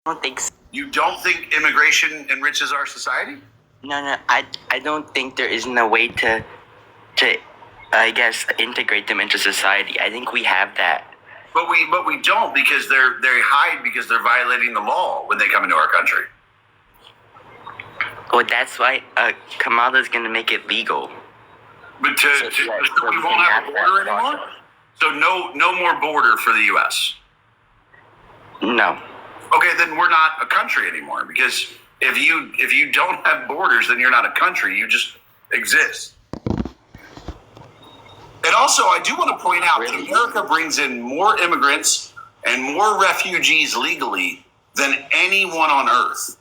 don't think so. You don't think immigration enriches our society? No. I don't think there isn't a way to I guess integrate them into society. I think we have that. But we don't, because they hide because they're violating the law when they come into our country. Well, that's why Kamala's going to make it legal. But so we won't have a border anymore? So no more border for the U.S.? No. Okay, then we're not a country anymore, because if you don't have borders, then you're not a country. You just exist. And also, I do want to point out that America brings in more immigrants and more refugees legally than anyone on Earth.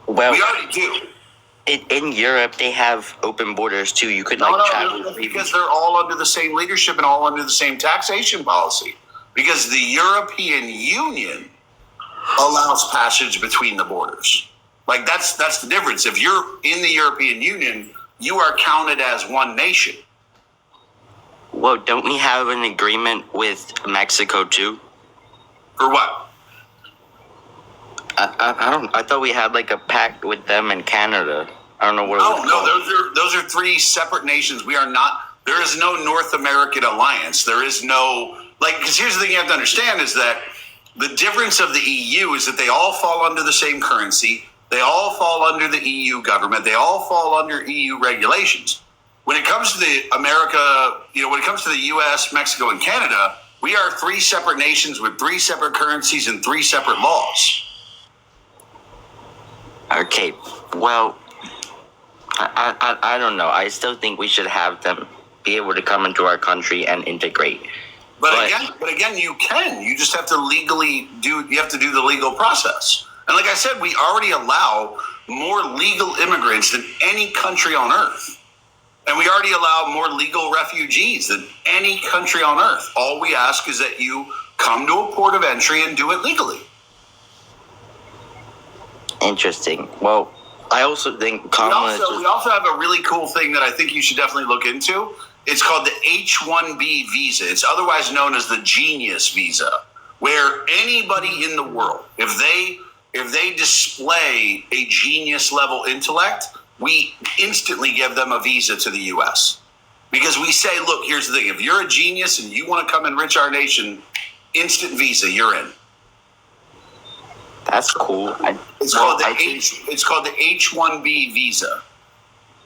Well, we already do. In Europe, they have open borders too. You could travel. No, because they're all under the same leadership and all under the same taxation policy. Because the European Union allows passage between the borders. Like that's the difference. If you're in the European Union, you are counted as one nation. Well, don't we have an agreement with Mexico too? For what? I thought we had a pact with them in Canada. I don't know what. Those are three separate nations. We are not. There is no North American alliance. There is no because here's the thing you have to understand is that the difference of the EU is that they all fall under the same currency. They all fall under the EU government. They all fall under EU regulations. When it comes to the when it comes to the U.S., Mexico, and Canada, we are three separate nations with three separate currencies and three separate laws. Okay, well, I don't know. I still think we should have them be able to come into our country and integrate. But again, you can. You just have to legally do. You have to do the legal process. And like I said, we already allow more legal immigrants than any country on Earth. And we already allow more legal refugees than any country on Earth. All we ask is that you come to a port of entry and do it legally. Interesting. Well, I also think we also have a really cool thing that I think you should definitely look into. It's called the H-1B visa. It's otherwise known as the Genius visa, where anybody in the world, if they display a genius level intellect, we instantly give them a visa to the U.S. Because we say, look, here's the thing. If you're a genius and you want to come enrich our nation, instant visa, you're in. That's cool. It's called the H-1B visa.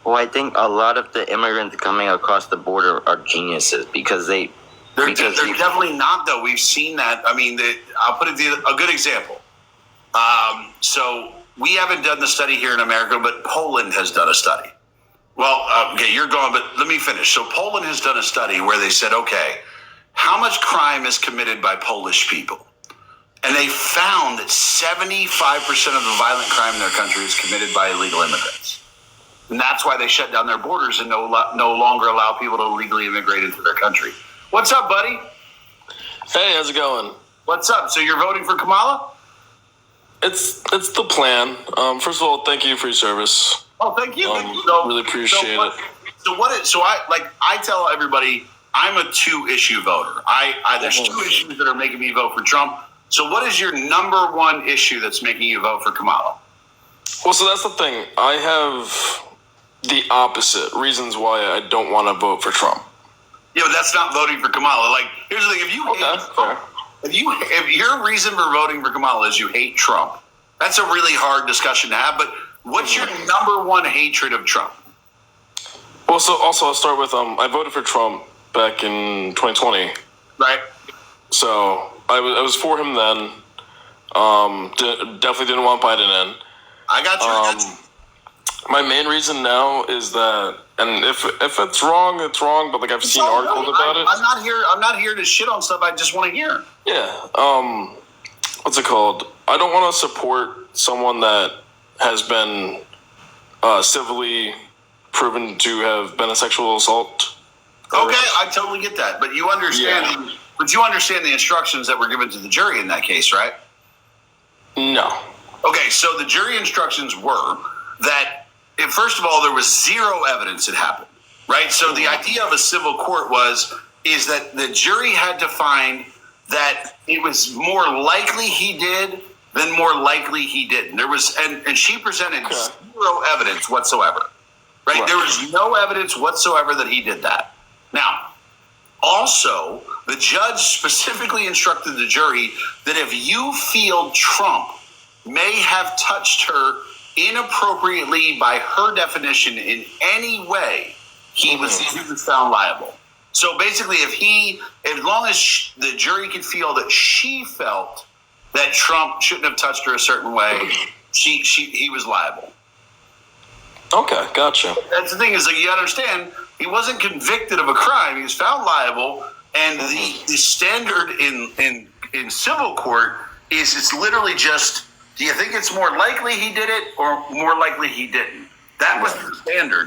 Well, I think a lot of the immigrants coming across the border are geniuses because they're definitely not, though. We've seen that. I mean, I'll put a good example. So we haven't done the study here in America, but Poland has done a study. Well, okay, you're going, but let me finish. So Poland has done a study where they said, okay, how much crime is committed by Polish people? And they found that 75% of the violent crime in their country is committed by illegal immigrants. And that's why they shut down their borders and no longer allow people to legally immigrate into their country. What's up, buddy? Hey, how's it going? What's up? So you're voting for Kamala? It's the plan. First of all, thank you for your service. Oh, thank you. Really appreciate it. I tell everybody I'm a 2-issue voter. There's 2 issues that are making me vote for Trump. So what is your number 1 issue that's making you vote for Kamala? Well, so that's the thing. I have the opposite reasons why I don't want to vote for Trump. Yeah, but that's not voting for Kamala. Here's the thing. If your reason for voting for Kamala is you hate Trump, that's a really hard discussion to have. But what's your number 1 hatred of Trump? Well, so also I'll start with I voted for Trump back in 2020. Right. So I was for him then. Definitely didn't want Biden in. I got you. My main reason now is that, and if it's wrong, it's wrong. But I've seen articles about it. I'm not here to shit on stuff. I just want to hear. Yeah. What's it called? I don't want to support someone that has been civilly proven to have been a sexual assault. Okay, I totally get that, but you understand. Yeah. But you understand the instructions that were given to the jury in that case, right? No. Okay, so the jury instructions were that, first of all, there was 0 evidence it happened, right? So the idea of a civil court is that the jury had to find that it was more likely he did then more likely he didn't. There was, and she presented zero evidence whatsoever. Right? There was no evidence whatsoever that he did that. Now, also, the judge specifically instructed the jury that if you feel Trump may have touched her inappropriately by her definition in any way, he was found liable. So basically, as long as the jury could feel that she felt that Trump shouldn't have touched her a certain way, he was liable. Okay, gotcha. That's the thing is, like, you understand, he wasn't convicted of a crime; he was found liable, and the standard in civil court is it's literally just: do you think it's more likely he did it, or more likely he didn't? That was the standard.